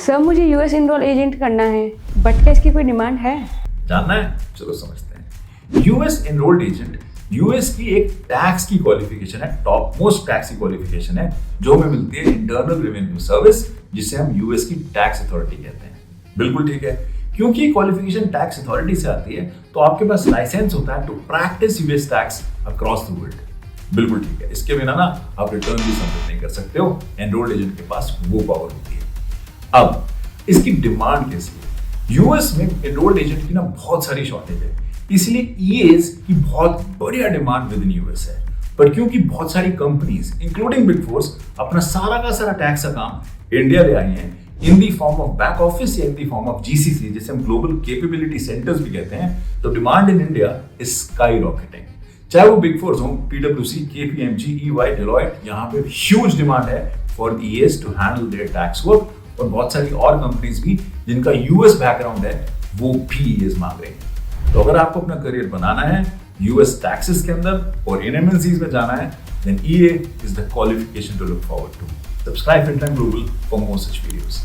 Sir मुझे US enrol agent करना है, बट क्या इसकी कोई डिमांड है? जानना है? चलो समझते हैं। यूएस एनरोल्ड एजेंट यूएस की एक टैक्स की क्वालिफिकेशन है, टॉप मोस्ट टैक्स की क्वालिफिकेशन है, जो हमें मिलती है इंटरनल रेवेन्यू सर्विस, जिसे हम यूएस की टैक्स अथॉरिटी कहते हैं। बिल्कुल ठीक है, क्योंकि क्वालिफिकेशन टैक्स अथॉरिटी से आती है तो आपके पास लाइसेंस होता है to practise US tax across the world. बिल्कुल ठीक है, इसके बिना ना आप रिटर्न भी सबमिट नहीं कर सकते हो, एनरोल्ड एजेंट के पास वो पावर होती है। अब इसकी डिमांड कैसी है? यूएस में एनरोल्ड एजेंट की ना बहुत सारी शॉर्टेज है, इसलिए ईएस की बहुत बढ़िया डिमांड विद इन यूएस है। पर क्योंकि बहुत सारी कंपनीज इंक्लूडिंग बिग फोर्स अपना सारा का सारा टैक्स का काम इंडिया ले आई हैं in the form of back office या in the form of GCC, जिसे हम ग्लोबल कैपेबिलिटी सेंटर्स भी कहते हैं, तो demand in India is skyrocketing. चाहे वो बिग फोर्स हो, पीडब्ल्यूसी, केपीएमजी, ईवाई, डेलॉयट, यहाँ पे ह्यूज डिमांड है for the EAs to handle their tax work, और बहुत सारी और कंपनीज भी जिनका यूएस बैकग्राउंड है वो भी ईएस मांग रहे हैं। तो अगर आपको अपना करियर बनाना है यूएस टैक्सेस के अंदर और इन एमएनसीज में जाना है, then EA is the qualification to look forward to. Subscribe Fintime Global for more such videos.